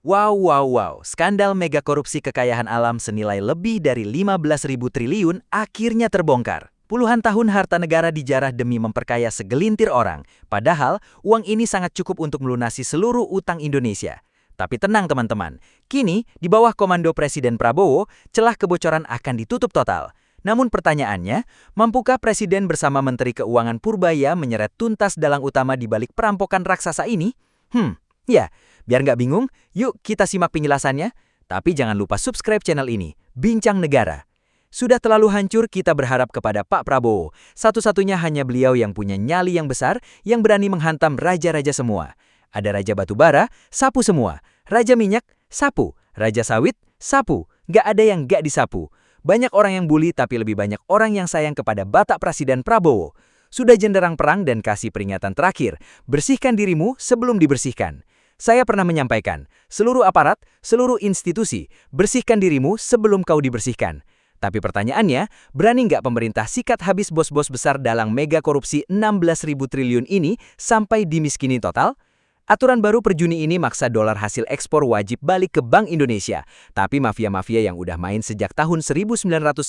Wow. Skandal mega korupsi kekayaan alam senilai lebih dari 15.000 triliun akhirnya terbongkar. Puluhan tahun harta negara dijarah demi memperkaya segelintir orang, padahal uang ini sangat cukup untuk melunasi seluruh utang Indonesia. Tapi tenang teman-teman, kini di bawah komando Presiden Prabowo, celah kebocoran akan ditutup total. Namun pertanyaannya, mampukah Presiden bersama Menteri Keuangan Purbaya menyeret tuntas dalang utama di balik perampokan raksasa ini? Ya, biar nggak bingung, yuk kita simak penjelasannya. Tapi jangan lupa subscribe channel ini, Bincang Negara. Sudah terlalu hancur kita berharap kepada Pak Prabowo. Satu-satunya hanya beliau yang punya nyali yang besar, yang berani menghantam raja-raja semua. Ada Raja Batubara, sapu semua. Raja Minyak, sapu. Raja Sawit, sapu. Nggak ada yang nggak disapu. Banyak orang yang bully tapi lebih banyak orang yang sayang kepada Batak Presiden Prabowo. Sudah jenderang perang dan kasih peringatan terakhir. Bersihkan dirimu sebelum dibersihkan. Saya pernah menyampaikan, seluruh aparat, seluruh institusi, bersihkan dirimu sebelum kau dibersihkan. Tapi pertanyaannya, berani nggak pemerintah sikat habis bos-bos besar dalam mega korupsi 16.000 triliun ini sampai dimiskini total? Aturan baru per Juni ini maksa dolar hasil ekspor wajib balik ke Bank Indonesia. Tapi mafia-mafia yang udah main sejak tahun 1991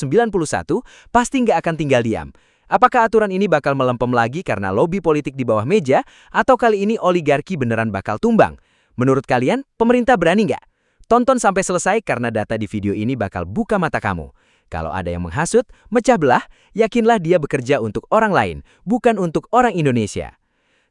pasti nggak akan tinggal diam. Apakah aturan ini bakal melempem lagi karena lobi politik di bawah meja, atau kali ini oligarki beneran bakal tumbang? Menurut kalian, pemerintah berani nggak? Tonton sampai selesai karena data di video ini bakal buka mata kamu. Kalau ada yang menghasut, mecah belah, yakinlah dia bekerja untuk orang lain, bukan untuk orang Indonesia.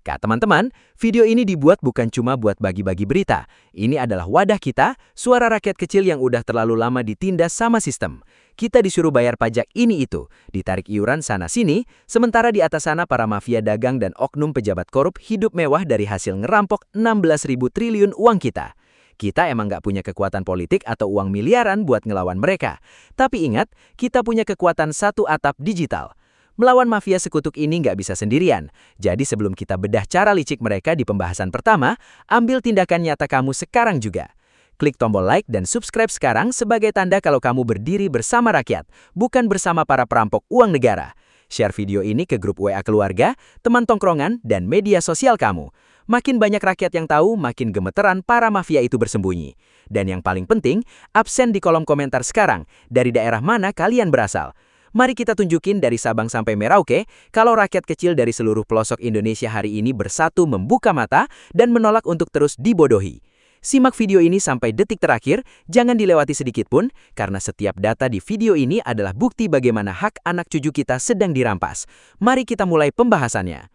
Kak teman-teman, video ini dibuat bukan cuma buat bagi-bagi berita. Ini adalah wadah kita, suara rakyat kecil yang udah terlalu lama ditindas sama sistem. Kita disuruh bayar pajak ini itu, ditarik iuran sana-sini, sementara di atas sana para mafia dagang dan oknum pejabat korup hidup mewah dari hasil ngerampok 16.000 triliun uang kita. Kita emang nggak punya kekuatan politik atau uang miliaran buat ngelawan mereka. Tapi ingat, kita punya kekuatan satu atap digital. Melawan mafia sekutuk ini nggak bisa sendirian. Jadi sebelum kita bedah cara licik mereka di pembahasan pertama, ambil tindakan nyata kamu sekarang juga. Klik tombol like dan subscribe sekarang sebagai tanda kalau kamu berdiri bersama rakyat, bukan bersama para perampok uang negara. Share video ini ke grup WA keluarga, teman tongkrongan, dan media sosial kamu. Makin banyak rakyat yang tahu, makin gemeteran para mafia itu bersembunyi. Dan yang paling penting, absen di kolom komentar sekarang, dari daerah mana kalian berasal. Mari kita tunjukin dari Sabang sampai Merauke, kalau rakyat kecil dari seluruh pelosok Indonesia hari ini bersatu membuka mata dan menolak untuk terus dibodohi. Simak video ini sampai detik terakhir, jangan dilewati sedikit pun, karena setiap data di video ini adalah bukti bagaimana hak anak cucu kita sedang dirampas. Mari kita mulai pembahasannya.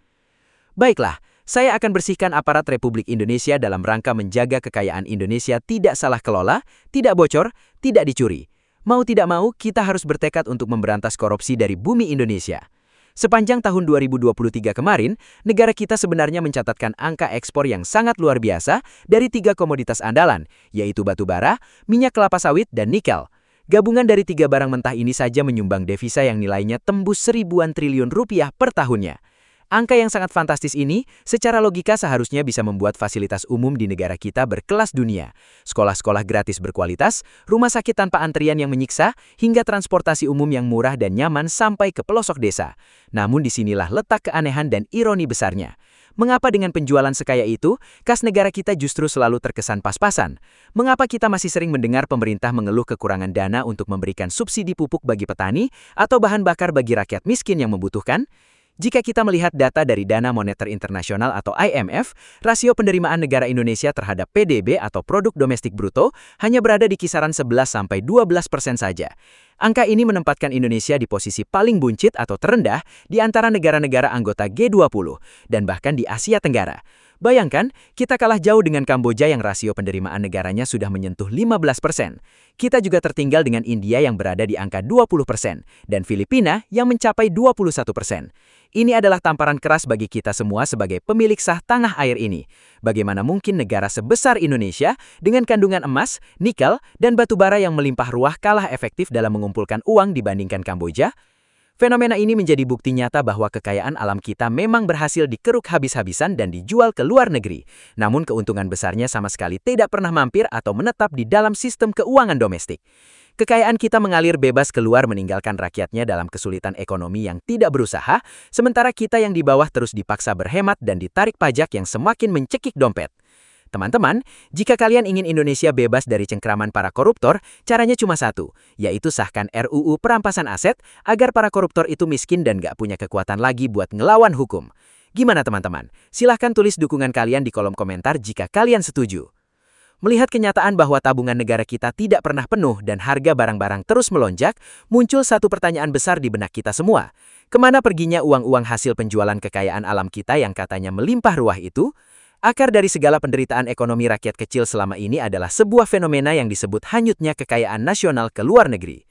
Baiklah, saya akan bersihkan aparat Republik Indonesia dalam rangka menjaga kekayaan Indonesia tidak salah kelola, tidak bocor, tidak dicuri. Mau tidak mau, kita harus bertekad untuk memberantas korupsi dari bumi Indonesia. Sepanjang tahun 2023 kemarin, negara kita sebenarnya mencatatkan angka ekspor yang sangat luar biasa dari 3 komoditas andalan, yaitu batu bara, minyak kelapa sawit, dan nikel. Gabungan dari 3 barang mentah ini saja menyumbang devisa yang nilainya tembus ribuan triliun rupiah per tahunnya. Angka yang sangat fantastis ini, secara logika seharusnya bisa membuat fasilitas umum di negara kita berkelas dunia. Sekolah-sekolah gratis berkualitas, rumah sakit tanpa antrian yang menyiksa, hingga transportasi umum yang murah dan nyaman sampai ke pelosok desa. Namun disinilah letak keanehan dan ironi besarnya. Mengapa dengan penjualan sekaya itu, kas negara kita justru selalu terkesan pas-pasan? Mengapa kita masih sering mendengar pemerintah mengeluh kekurangan dana untuk memberikan subsidi pupuk bagi petani atau bahan bakar bagi rakyat miskin yang membutuhkan? Jika kita melihat data dari Dana Moneter Internasional atau IMF, rasio penerimaan negara Indonesia terhadap PDB atau Produk Domestik Bruto hanya berada di kisaran 11–12% saja. Angka ini menempatkan Indonesia di posisi paling buncit atau terendah di antara negara-negara anggota G20 dan bahkan di Asia Tenggara. Bayangkan, kita kalah jauh dengan Kamboja yang rasio penerimaan negaranya sudah menyentuh 15%. Kita juga tertinggal dengan India yang berada di angka 20% dan Filipina yang mencapai 21%. Ini adalah tamparan keras bagi kita semua sebagai pemilik sah tanah air ini. Bagaimana mungkin negara sebesar Indonesia dengan kandungan emas, nikel, dan batu bara yang melimpah ruah kalah efektif dalam mengumpulkan uang dibandingkan Kamboja? Fenomena ini menjadi bukti nyata bahwa kekayaan alam kita memang berhasil dikeruk habis-habisan dan dijual ke luar negeri. Namun keuntungan besarnya sama sekali tidak pernah mampir atau menetap di dalam sistem keuangan domestik. Kekayaan kita mengalir bebas keluar meninggalkan rakyatnya dalam kesulitan ekonomi yang tidak berusaha, sementara kita yang di bawah terus dipaksa berhemat dan ditarik pajak yang semakin mencekik dompet. Teman-teman, jika kalian ingin Indonesia bebas dari cengkraman para koruptor, caranya cuma satu, yaitu sahkan RUU perampasan aset agar para koruptor itu miskin dan gak punya kekuatan lagi buat ngelawan hukum. Gimana teman-teman? Silahkan tulis dukungan kalian di kolom komentar jika kalian setuju. Melihat kenyataan bahwa tabungan negara kita tidak pernah penuh dan harga barang-barang terus melonjak, muncul satu pertanyaan besar di benak kita semua. Kemana perginya uang-uang hasil penjualan kekayaan alam kita yang katanya melimpah ruah itu? Akar dari segala penderitaan ekonomi rakyat kecil selama ini adalah sebuah fenomena yang disebut hanyutnya kekayaan nasional ke luar negeri.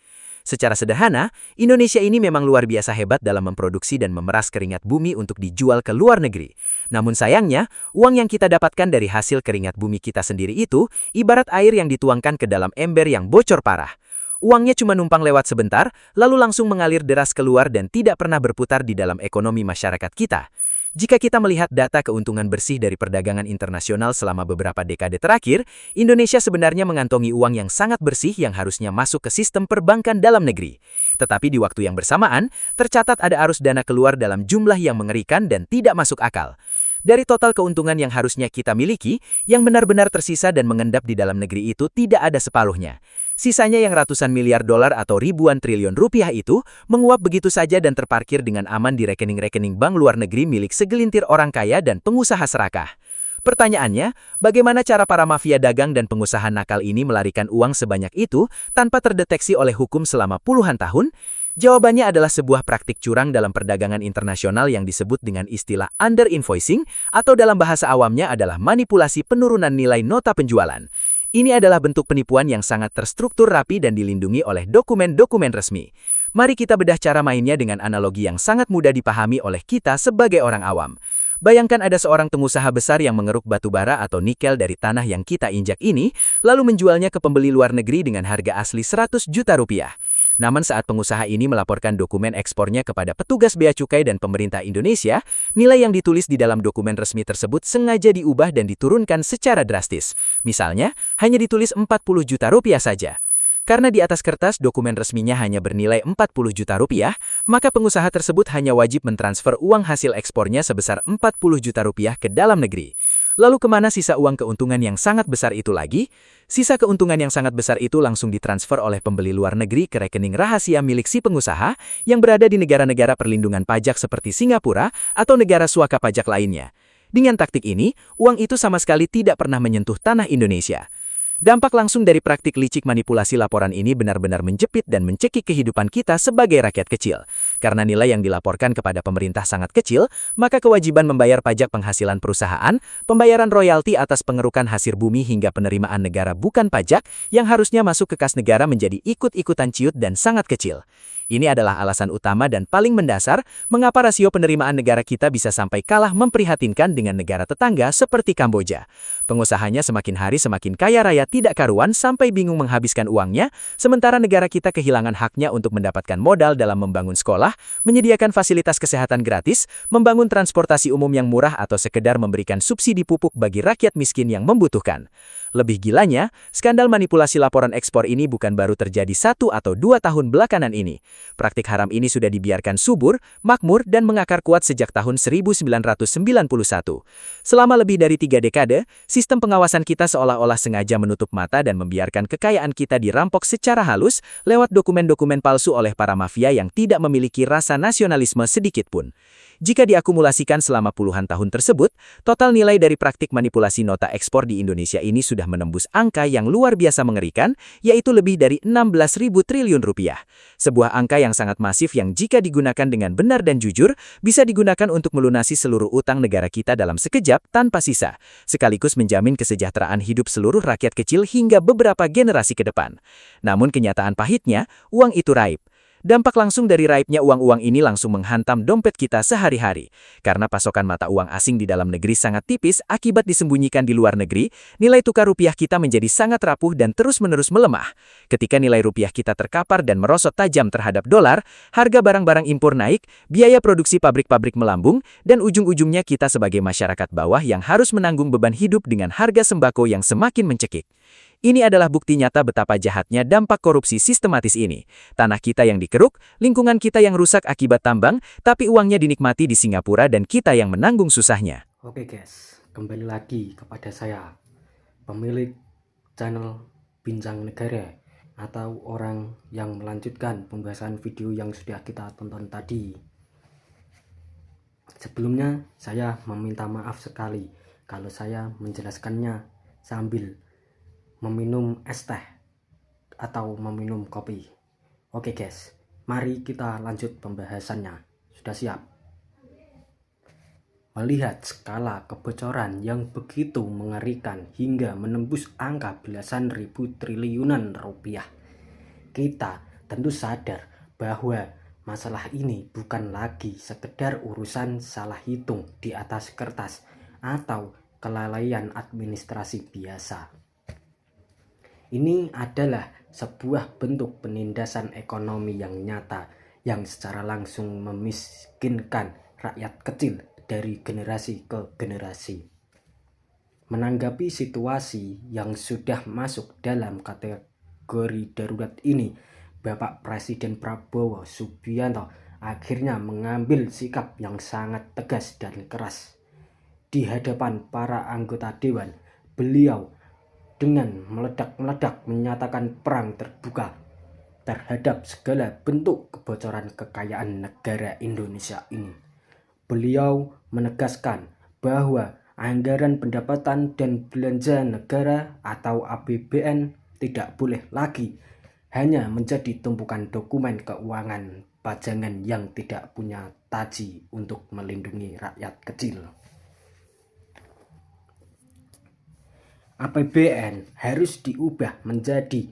Secara sederhana, Indonesia ini memang luar biasa hebat dalam memproduksi dan memeras keringat bumi untuk dijual ke luar negeri. Namun sayangnya, uang yang kita dapatkan dari hasil keringat bumi kita sendiri itu ibarat air yang dituangkan ke dalam ember yang bocor parah. Uangnya cuma numpang lewat sebentar, lalu langsung mengalir deras keluar dan tidak pernah berputar di dalam ekonomi masyarakat kita. Jika kita melihat data keuntungan bersih dari perdagangan internasional selama beberapa dekade terakhir, Indonesia sebenarnya mengantongi uang yang sangat bersih yang harusnya masuk ke sistem perbankan dalam negeri. Tetapi di waktu yang bersamaan, tercatat ada arus dana keluar dalam jumlah yang mengerikan dan tidak masuk akal. Dari total keuntungan yang harusnya kita miliki, yang benar-benar tersisa dan mengendap di dalam negeri itu tidak ada separuhnya. Sisanya yang ratusan miliar dolar atau ribuan triliun rupiah itu menguap begitu saja dan terparkir dengan aman di rekening-rekening bank luar negeri milik segelintir orang kaya dan pengusaha serakah. Pertanyaannya, bagaimana cara para mafia dagang dan pengusaha nakal ini melarikan uang sebanyak itu tanpa terdeteksi oleh hukum selama puluhan tahun? Jawabannya adalah sebuah praktik curang dalam perdagangan internasional yang disebut dengan istilah under-invoicing atau dalam bahasa awamnya adalah manipulasi penurunan nilai nota penjualan. Ini adalah bentuk penipuan yang sangat terstruktur rapi dan dilindungi oleh dokumen-dokumen resmi. Mari kita bedah cara mainnya dengan analogi yang sangat mudah dipahami oleh kita sebagai orang awam. Bayangkan ada seorang pengusaha besar yang mengeruk batu bara atau nikel dari tanah yang kita injak ini, lalu menjualnya ke pembeli luar negeri dengan harga asli 100 juta rupiah. Namun saat pengusaha ini melaporkan dokumen ekspornya kepada petugas bea cukai dan pemerintah Indonesia, nilai yang ditulis di dalam dokumen resmi tersebut sengaja diubah dan diturunkan secara drastis. Misalnya, hanya ditulis 40 juta rupiah saja. Karena di atas kertas dokumen resminya hanya bernilai 40 juta rupiah, maka pengusaha tersebut hanya wajib mentransfer uang hasil ekspornya sebesar 40 juta rupiah ke dalam negeri. Lalu kemana sisa uang keuntungan yang sangat besar itu lagi? Sisa keuntungan yang sangat besar itu langsung ditransfer oleh pembeli luar negeri ke rekening rahasia milik si pengusaha yang berada di negara-negara perlindungan pajak seperti Singapura atau negara suaka pajak lainnya. Dengan taktik ini, uang itu sama sekali tidak pernah menyentuh tanah Indonesia. Dampak langsung dari praktik licik manipulasi laporan ini benar-benar menjepit dan mencekik kehidupan kita sebagai rakyat kecil. Karena nilai yang dilaporkan kepada pemerintah sangat kecil, maka kewajiban membayar pajak penghasilan perusahaan, pembayaran royalti atas pengerukan hasil bumi hingga penerimaan negara bukan pajak yang harusnya masuk ke kas negara menjadi ikut-ikutan ciut dan sangat kecil. Ini adalah alasan utama dan paling mendasar mengapa rasio penerimaan negara kita bisa sampai kalah memprihatinkan dengan negara tetangga seperti Kamboja. Pengusahanya semakin hari semakin kaya raya tidak karuan sampai bingung menghabiskan uangnya, sementara negara kita kehilangan haknya untuk mendapatkan modal dalam membangun sekolah, menyediakan fasilitas kesehatan gratis, membangun transportasi umum yang murah atau sekedar memberikan subsidi pupuk bagi rakyat miskin yang membutuhkan. Lebih gilanya, skandal manipulasi laporan ekspor ini bukan baru terjadi 1 atau 2 tahun belakangan ini. Praktik haram ini sudah dibiarkan subur, makmur, dan mengakar kuat sejak tahun 1991. Selama lebih dari 3 dekade, sistem pengawasan kita seolah-olah sengaja menutup mata dan membiarkan kekayaan kita dirampok secara halus lewat dokumen-dokumen palsu oleh para mafia yang tidak memiliki rasa nasionalisme sedikit pun. Jika diakumulasikan selama puluhan tahun tersebut, total nilai dari praktik manipulasi nota ekspor di Indonesia ini sudah menembus angka yang luar biasa mengerikan, yaitu lebih dari 16.000 triliun rupiah. Sebuah angka yang sangat masif yang jika digunakan dengan benar dan jujur, bisa digunakan untuk melunasi seluruh utang negara kita dalam sekejap tanpa sisa, sekaligus menjamin kesejahteraan hidup seluruh rakyat kecil hingga beberapa generasi ke depan. Namun kenyataan pahitnya, uang itu raib. Dampak langsung dari raibnya uang-uang ini langsung menghantam dompet kita sehari-hari. Karena pasokan mata uang asing di dalam negeri sangat tipis akibat disembunyikan di luar negeri, nilai tukar rupiah kita menjadi sangat rapuh dan terus-menerus melemah. Ketika nilai rupiah kita terkapar dan merosot tajam terhadap dolar, harga barang-barang impor naik, biaya produksi pabrik-pabrik melambung, dan ujung-ujungnya kita sebagai masyarakat bawah yang harus menanggung beban hidup dengan harga sembako yang semakin mencekik. Ini adalah bukti nyata betapa jahatnya dampak korupsi sistematis ini. Tanah kita yang dikeruk, lingkungan kita yang rusak akibat tambang, tapi uangnya dinikmati di Singapura dan kita yang menanggung susahnya. Oke guys, kembali lagi kepada saya. pemilik channel Bincang Negara atau orang yang melanjutkan pembahasan video yang sudah kita tonton tadi. Sebelumnya saya meminta maaf sekali kalau saya menjelaskannya sambil meminum es teh atau meminum kopi. Oke guys, mari kita lanjut pembahasannya. Sudah siap? Melihat skala kebocoran yang begitu mengerikan hingga menembus angka belasan ribu triliunan rupiah, kita tentu sadar bahwa masalah ini bukan lagi sekedar urusan salah hitung di atas kertas atau kelalaian administrasi biasa. Ini adalah sebuah bentuk penindasan ekonomi yang nyata yang secara langsung memiskinkan rakyat kecil dari generasi ke generasi. Menanggapi situasi yang sudah masuk dalam kategori darurat ini, Bapak Presiden Prabowo Subianto akhirnya mengambil sikap yang sangat tegas dan keras. Di hadapan para anggota dewan, beliau dengan meledak-meledak menyatakan perang terbuka terhadap segala bentuk kebocoran kekayaan negara Indonesia ini. Beliau menegaskan bahwa anggaran pendapatan dan belanja negara atau APBN tidak boleh lagi hanya menjadi tumpukan dokumen keuangan pajangan yang tidak punya taji untuk melindungi rakyat kecil. APBN harus diubah menjadi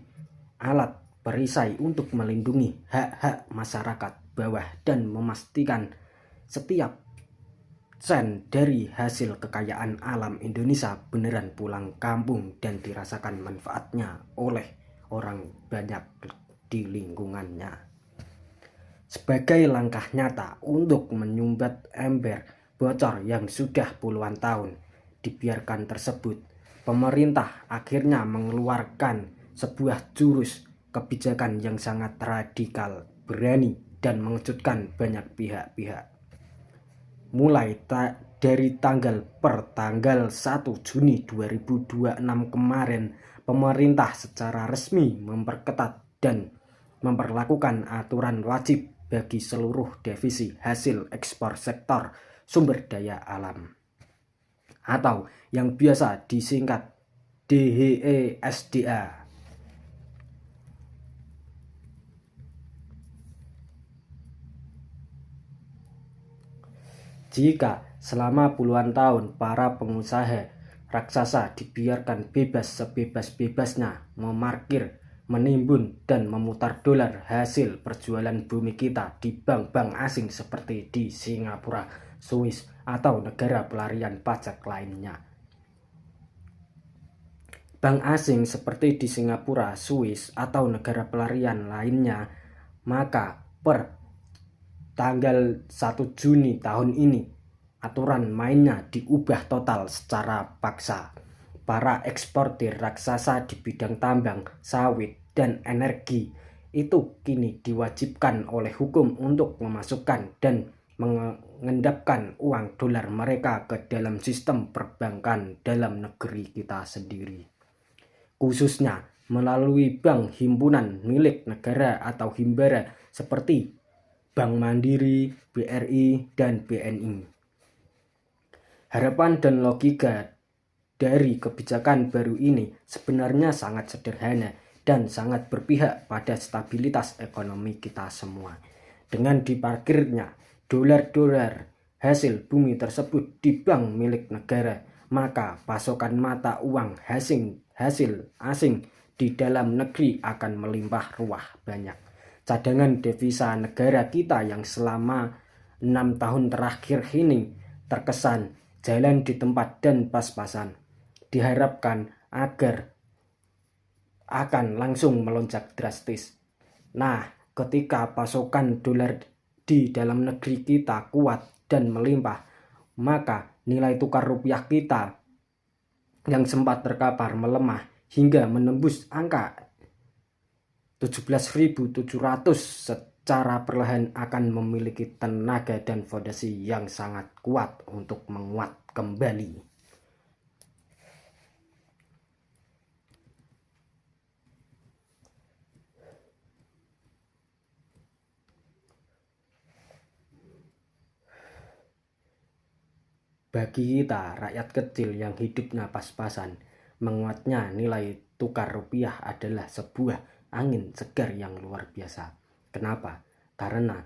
alat perisai untuk melindungi hak-hak masyarakat bawah dan memastikan setiap sen dari hasil kekayaan alam Indonesia beneran pulang kampung dan dirasakan manfaatnya oleh orang banyak di lingkungannya. Sebagai langkah nyata untuk menyumbat ember bocor yang sudah puluhan tahun dibiarkan tersebut, pemerintah akhirnya mengeluarkan sebuah jurus kebijakan yang sangat radikal, berani, dan mengejutkan banyak pihak-pihak. Mulai dari tanggal 1 Juni 2026 kemarin, pemerintah secara resmi memperketat dan memperlakukan aturan wajib bagi seluruh divisi hasil ekspor sektor sumber daya alam atau yang biasa disingkat DHESDA. Jika selama puluhan tahun para pengusaha raksasa dibiarkan bebas sebebas-bebasnya memarkir, menimbun, dan memutar dolar hasil perjualan bumi kita di bank-bank asing seperti di Singapura, Swiss, atau negara pelarian pajak lainnya. Bank asing seperti di Singapura, Swiss, atau negara pelarian lainnya, maka per tanggal 1 Juni tahun ini, aturan mainnya diubah total secara paksa. Para eksportir raksasa di bidang tambang, sawit, dan energi itu kini diwajibkan oleh hukum untuk memasukkan dan mengendapkan uang dolar mereka ke dalam sistem perbankan dalam negeri kita sendiri. Khususnya melalui bank himpunan milik negara atau himbara seperti Bank Mandiri, BRI, dan BNI. Harapan dan logika dari kebijakan baru ini sebenarnya sangat sederhana dan sangat berpihak pada stabilitas ekonomi kita semua. Dengan diparkirnya dolar-dolar hasil bumi tersebut di bank milik negara, maka pasokan mata uang hasil asing di dalam negeri akan melimpah ruah banyak. Cadangan devisa negara kita yang selama 6 tahun terakhir ini terkesan jalan di tempat dan pas-pasan, diharapkan agar akan langsung melonjak drastis. Nah, ketika pasokan dolar di dalam negeri kita kuat dan melimpah, maka nilai tukar rupiah kita yang sempat terkapar melemah hingga menembus angka 17.700 secara perlahan akan memiliki tenaga dan fondasi yang sangat kuat untuk menguat kembali. Bagi kita, rakyat kecil yang hidupnya pas-pasan, menguatnya nilai tukar rupiah adalah sebuah angin segar yang luar biasa. Kenapa? Karena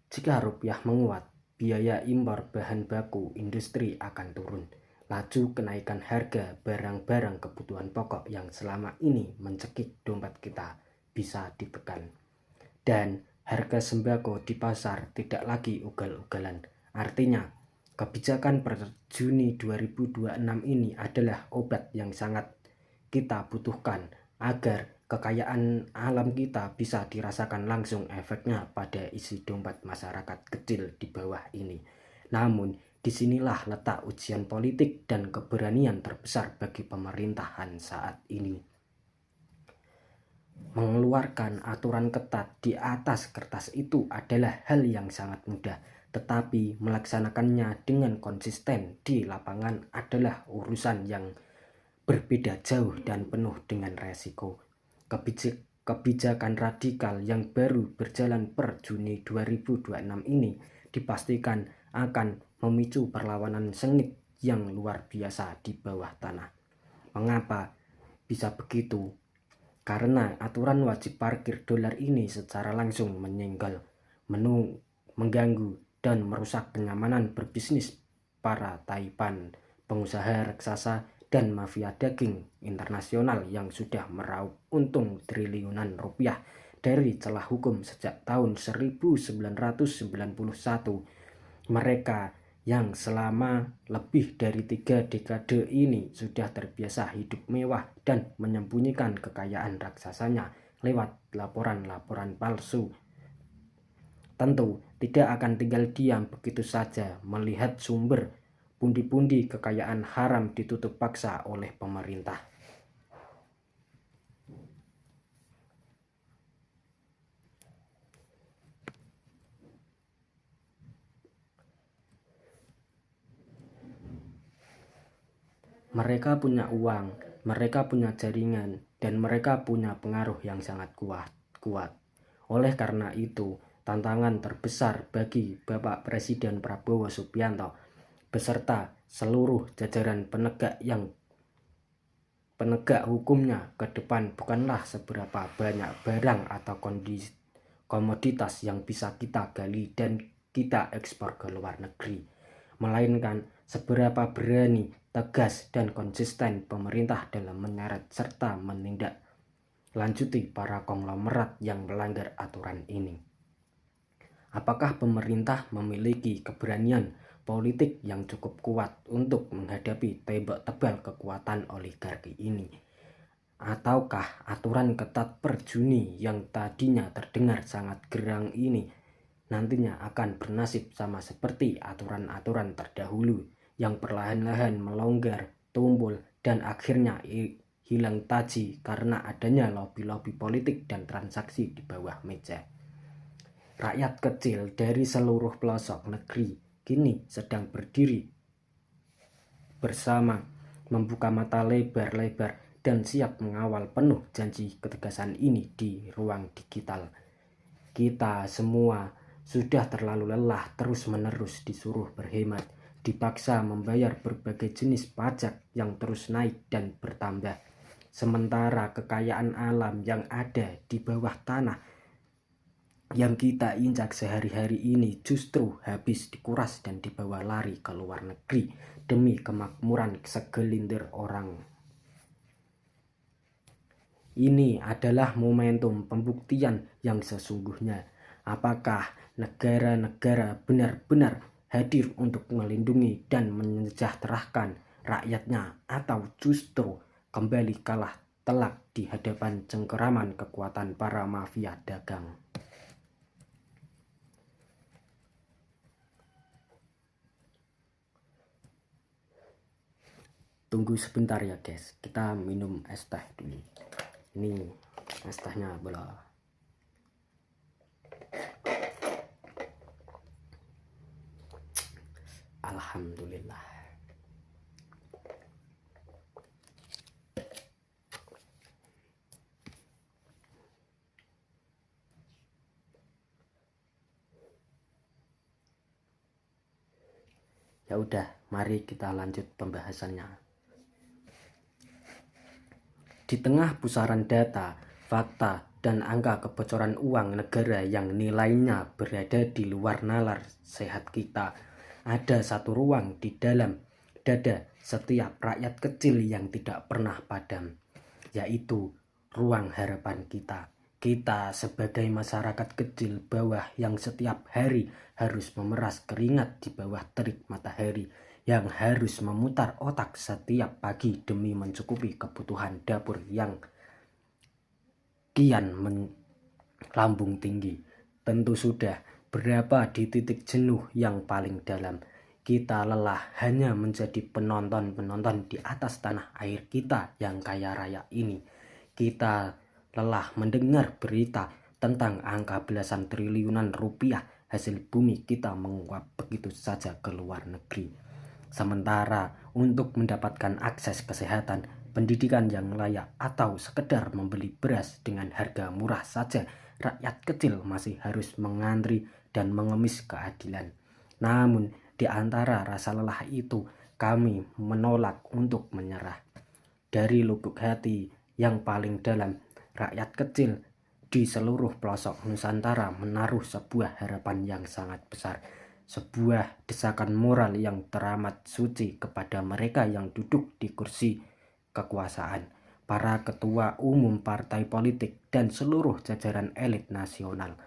jika rupiah menguat, biaya impor bahan baku industri akan turun. Laju kenaikan harga barang-barang kebutuhan pokok yang selama ini mencekik dompet kita bisa ditekan. Dan harga sembako di pasar tidak lagi ugal-ugalan. Artinya, kebijakan per Juni 2026 ini adalah obat yang sangat kita butuhkan agar kekayaan alam kita bisa dirasakan langsung efeknya pada isi dompet masyarakat kecil di bawah ini. Namun, disinilah letak ujian politik dan keberanian terbesar bagi pemerintahan saat ini. Mengeluarkan aturan ketat di atas kertas itu adalah hal yang sangat mudah, tetapi melaksanakannya dengan konsisten di lapangan adalah urusan yang berbeda jauh dan penuh dengan resiko. Kebijakan radikal yang baru berjalan per Juni 2026 ini dipastikan akan memicu perlawanan sengit yang luar biasa di bawah tanah. Mengapa bisa begitu? Karena aturan wajib parkir dolar ini secara langsung menyenggol, mengganggu, dan merusak kenyamanan berbisnis para taipan, pengusaha raksasa, dan mafia daging internasional yang sudah meraup untung triliunan rupiah dari celah hukum sejak tahun 1991. Mereka yang selama lebih dari 3 dekade ini sudah terbiasa hidup mewah dan menyembunyikan kekayaan raksasanya lewat laporan-laporan palsu, tentu tidak akan tinggal diam begitu saja melihat sumber pundi-pundi kekayaan haram ditutup paksa oleh pemerintah. Mereka punya uang, mereka punya jaringan, dan mereka punya pengaruh yang sangat kuat. Oleh karena itu, tantangan terbesar bagi Bapak Presiden Prabowo Subianto beserta seluruh jajaran penegak hukumnya ke depan bukanlah seberapa banyak barang atau komoditas yang bisa kita gali dan kita ekspor ke luar negeri, melainkan seberapa berani, tegas, dan konsisten pemerintah dalam menyeret serta menindaklanjuti para konglomerat yang melanggar aturan ini. Apakah pemerintah memiliki keberanian politik yang cukup kuat untuk menghadapi tembok tebal kekuatan oligarki ini? Ataukah aturan ketat per Juni yang tadinya terdengar sangat gerang ini nantinya akan bernasib sama seperti aturan-aturan terdahulu yang perlahan-lahan melonggar, tumpul, dan akhirnya hilang taji karena adanya lobi-lobi politik dan transaksi di bawah meja? Rakyat kecil dari seluruh pelosok negeri kini sedang berdiri bersama, membuka mata lebar-lebar dan siap mengawal penuh janji ketegasan ini di ruang digital. Kita semua sudah terlalu lelah terus-menerus disuruh berhemat, dipaksa membayar berbagai jenis pajak yang terus naik dan bertambah, sementara kekayaan alam yang ada di bawah tanah yang kita injak sehari-hari ini justru habis dikuras dan dibawa lari ke luar negeri demi kemakmuran segelintir orang. Ini adalah momentum pembuktian yang sesungguhnya. Apakah negara-negara benar-benar hadir untuk melindungi dan mensejahterakan rakyatnya, atau justru kembali kalah telak di hadapan cengkeraman kekuatan para mafia dagang? Tunggu sebentar ya guys, kita minum es teh dulu. Ini es tehnya bola. Alhamdulillah. Ya udah, Mari kita lanjut pembahasannya. Di tengah pusaran data, fakta, dan angka kebocoran uang negara yang nilainya berada di luar nalar sehat kita, ada satu ruang di dalam dada setiap rakyat kecil yang tidak pernah padam, yaitu ruang harapan kita. Kita sebagai masyarakat kecil bawah yang setiap hari harus memeras keringat di bawah terik matahari, yang harus memutar otak setiap pagi demi mencukupi kebutuhan dapur yang kian melambung tinggi. Tentu sudah berapa di titik jenuh yang paling dalam. Kita lelah hanya menjadi penonton-penonton di atas tanah air kita yang kaya raya ini. Kita lelah mendengar berita tentang angka belasan triliunan rupiah hasil bumi kita menguap begitu saja ke luar negeri. Sementara untuk mendapatkan akses kesehatan, pendidikan yang layak, atau sekedar membeli beras dengan harga murah saja, rakyat kecil masih harus mengantri dan mengemis keadilan. Namun, di antara rasa lelah itu, kami menolak untuk menyerah. Dari lubuk hati yang paling dalam, rakyat kecil di seluruh pelosok Nusantara menaruh sebuah harapan yang sangat besar, sebuah desakan moral yang teramat suci kepada mereka yang duduk di kursi kekuasaan, para ketua umum partai politik, dan seluruh jajaran elit nasional.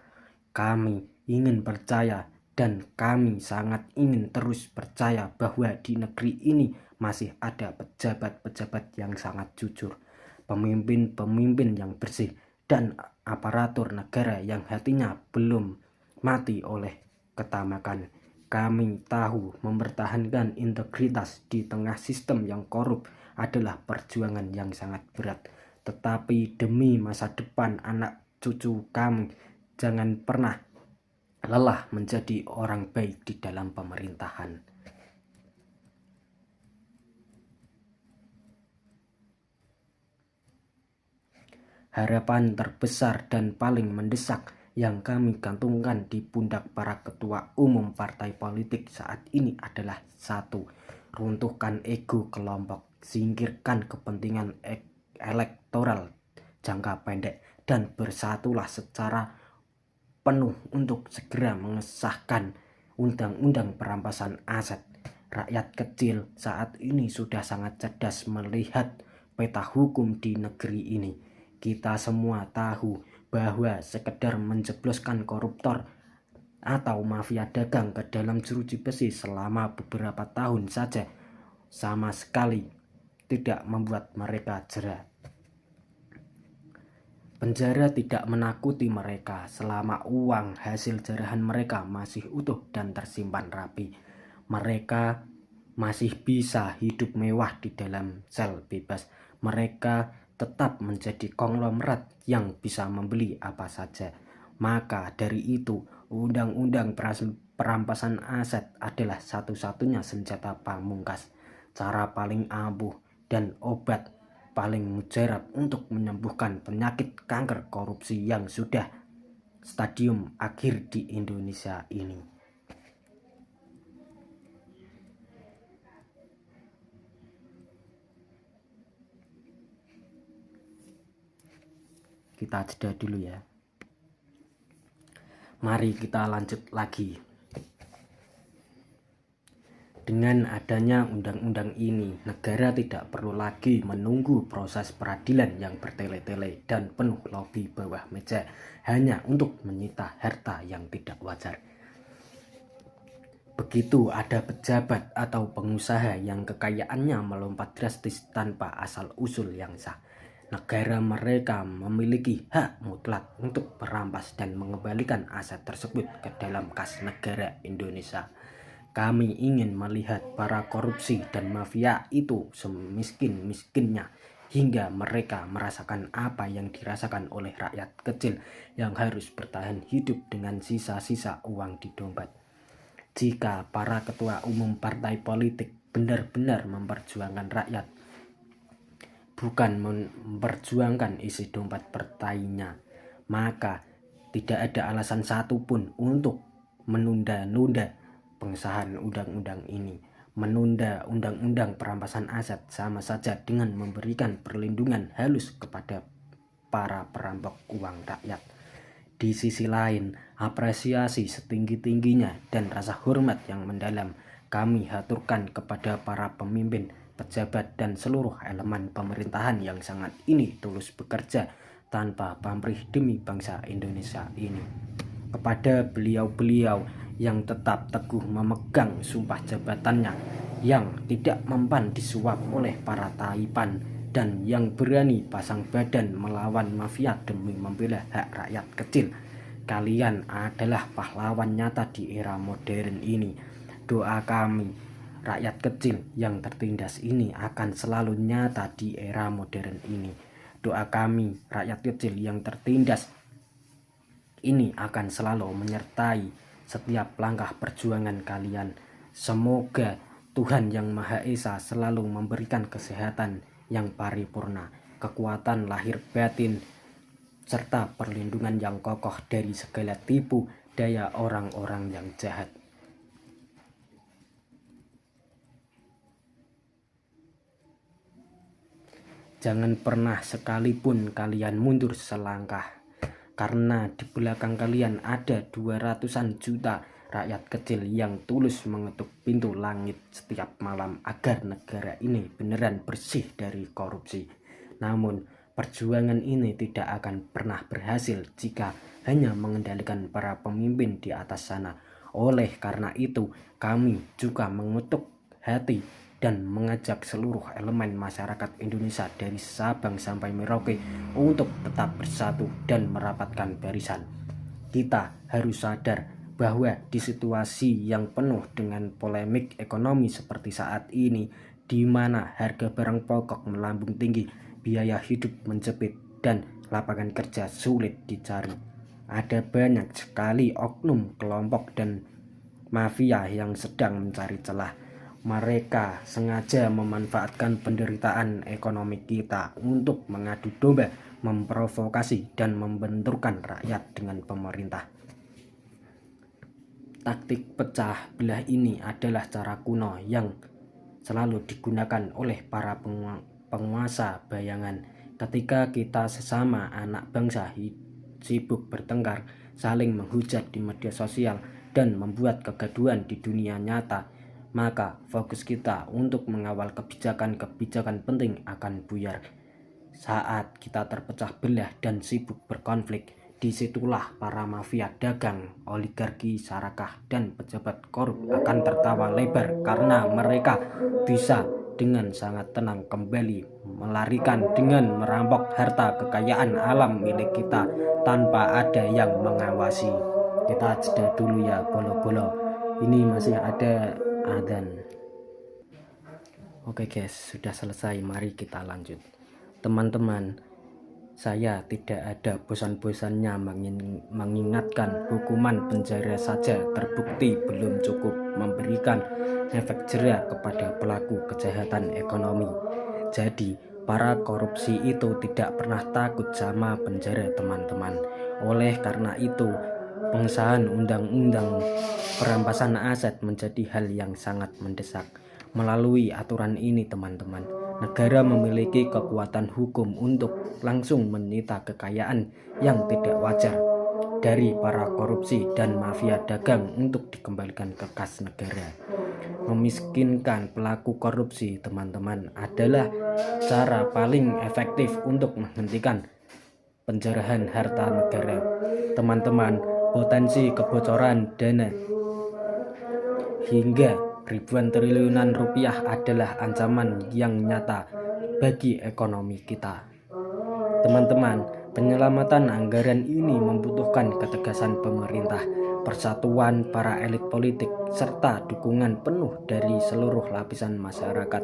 Kami ingin percaya dan kami sangat ingin terus percaya bahwa di negeri ini masih ada pejabat-pejabat yang sangat jujur, pemimpin-pemimpin yang bersih, dan aparatur negara yang hatinya belum mati oleh ketamakan. Kami tahu mempertahankan integritas di tengah sistem yang korup adalah perjuangan yang sangat berat. Tetapi demi masa depan anak cucu kami, jangan pernah lelah menjadi orang baik di dalam pemerintahan. Harapan terbesar dan paling mendesak yang kami gantungkan di pundak para ketua umum partai politik saat ini adalah satu, runtuhkan ego kelompok, singkirkan kepentingan elektoral jangka pendek, dan bersatulah secara penuh untuk segera mengesahkan undang-undang perampasan aset. Rakyat kecil saat ini sudah sangat cerdas melihat peta hukum di negeri ini. Kita semua tahu bahwa sekedar menjebloskan koruptor atau mafia dagang ke dalam jeruji besi selama beberapa tahun saja sama sekali tidak membuat mereka jera. Penjara tidak menakuti mereka selama uang hasil jarahan mereka masih utuh dan tersimpan rapi. Mereka masih bisa hidup mewah di dalam sel bebas. Mereka tetap menjadi konglomerat yang bisa membeli apa saja. Maka dari itu, undang-undang perampasan aset adalah satu-satunya senjata pamungkas, cara paling ampuh dan obat paling mujarab untuk menyembuhkan penyakit kanker korupsi yang sudah stadium akhir di Indonesia ini. Kita jeda dulu ya. Mari kita lanjut lagi. Dengan adanya undang-undang ini, negara tidak perlu lagi menunggu proses peradilan yang bertele-tele dan penuh lobi bawah meja hanya untuk menyita harta yang tidak wajar. Begitu ada pejabat atau pengusaha yang kekayaannya melompat drastis tanpa asal-usul yang sah, negara mereka memiliki hak mutlak untuk merampas dan mengembalikan aset tersebut ke dalam kas negara Indonesia. Kami ingin melihat para korupsi dan mafia itu semiskin-miskinnya hingga mereka merasakan apa yang dirasakan oleh rakyat kecil yang harus bertahan hidup dengan sisa-sisa uang di dompet. Jika para ketua umum partai politik benar-benar memperjuangkan rakyat, bukan memperjuangkan isi dompet partainya, maka tidak ada alasan satupun untuk menunda-nunda pengesahan undang-undang ini. Menunda undang-undang perampasan aset sama saja dengan memberikan perlindungan halus kepada para perampok uang rakyat. Di sisi lain, apresiasi setinggi-tingginya dan rasa hormat yang mendalam kami haturkan kepada para pemimpin, pejabat, dan seluruh elemen pemerintahan yang sangat ini tulus bekerja tanpa pamrih demi bangsa Indonesia ini. Kepada beliau-beliau yang tetap teguh memegang sumpah jabatannya, yang tidak mempan disuap oleh para taipan, dan yang berani pasang badan melawan mafia demi membela hak rakyat kecil. Kalian adalah pahlawan nyata di era modern ini. Doa kami, rakyat kecil yang tertindas ini akan selalu nyata di era modern ini. Doa kami, rakyat kecil yang tertindas ini akan selalu menyertai setiap langkah perjuangan kalian. Semoga Tuhan Yang Maha Esa selalu memberikan kesehatan yang paripurna, kekuatan lahir batin, serta perlindungan yang kokoh dari segala tipu daya orang-orang yang jahat. Jangan pernah sekalipun kalian mundur selangkah, karena di belakang kalian ada 200-an juta rakyat kecil yang tulus mengetuk pintu langit setiap malam agar negara ini beneran bersih dari korupsi. Namun, perjuangan ini tidak akan pernah berhasil jika hanya mengendalikan para pemimpin di atas sana. Oleh karena itu, kami juga mengutuk hati dan mengajak seluruh elemen masyarakat Indonesia dari Sabang sampai Merauke untuk tetap bersatu dan merapatkan barisan. Kita harus sadar bahwa di situasi yang penuh dengan polemik ekonomi seperti saat ini, di mana harga barang pokok melambung tinggi, biaya hidup menjepit, dan lapangan kerja sulit dicari, ada banyak sekali oknum kelompok dan mafia yang sedang mencari celah. Mereka sengaja memanfaatkan penderitaan ekonomi kita untuk mengadu domba, memprovokasi, dan membenturkan rakyat dengan pemerintah. Taktik pecah belah ini adalah cara kuno yang selalu digunakan oleh para penguasa bayangan. Ketika kita sesama anak bangsa sibuk bertengkar, saling menghujat di media sosial, dan membuat kegaduhan di dunia nyata, maka fokus kita untuk mengawal kebijakan-kebijakan penting akan buyar. Saat kita terpecah belah dan sibuk berkonflik, disitulah para mafia dagang, oligarki, sarakah, dan pejabat korup akan tertawa lebar karena mereka bisa dengan sangat tenang kembali melarikan dengan merampok harta kekayaan alam milik kita tanpa ada yang mengawasi. Kita jeda dulu ya bolo-bolo, ini masih ada adzan. Oke guys, sudah selesai, mari kita lanjut. Teman-teman, saya tidak ada bosan-bosannya mengingatkan hukuman penjara saja terbukti belum cukup memberikan efek jera kepada pelaku kejahatan ekonomi. Jadi, para korupsi itu tidak pernah takut sama penjara, teman-teman. Oleh karena itu, pengesahan undang-undang perampasan aset menjadi hal yang sangat mendesak. Melalui aturan ini, teman-teman, negara memiliki kekuatan hukum untuk langsung menyita kekayaan yang tidak wajar dari para korupsi dan mafia dagang untuk dikembalikan ke kas negara. Memiskinkan pelaku korupsi, teman-teman, adalah cara paling efektif untuk menghentikan penjarahan harta negara. Teman-teman, potensi kebocoran dana hingga ribuan triliunan rupiah adalah ancaman yang nyata bagi ekonomi kita. Teman-teman, penyelamatan anggaran ini membutuhkan ketegasan pemerintah, persatuan para elit politik, serta dukungan penuh dari seluruh lapisan masyarakat.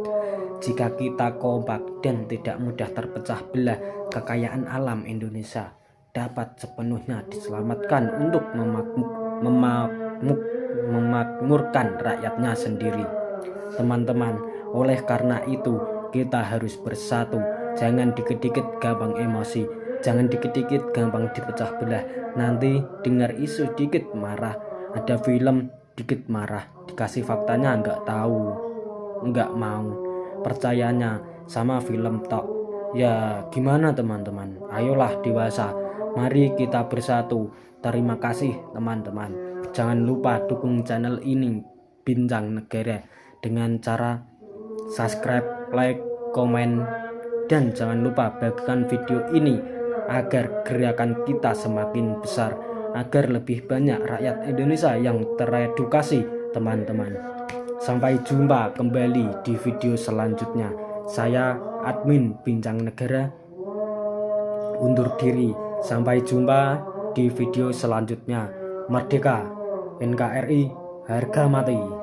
Jika kita kompak dan tidak mudah terpecah belah, kekayaan alam Indonesia dapat sepenuhnya diselamatkan untuk memakmurkan rakyatnya sendiri. Teman-teman, oleh karena itu kita harus bersatu. Jangan dikit-dikit gampang emosi, jangan dikit-dikit gampang dipecah belah. Nanti dengar isu dikit marah, ada film dikit marah, dikasih faktanya nggak tahu. nggak mau percayanya sama film tok. Ya gimana teman-teman, ayolah dewasa, mari kita bersatu. Terima kasih teman-teman. Jangan lupa dukung channel ini Bincang Negara dengan cara subscribe, like, komen, dan jangan lupa bagikan video ini agar gerakan kita semakin besar, agar lebih banyak rakyat Indonesia yang teredukasi teman-teman. Sampai jumpa kembali di video selanjutnya. Saya admin Bincang Negara undur diri. Sampai jumpa di video selanjutnya. Merdeka! NKRI harga mati.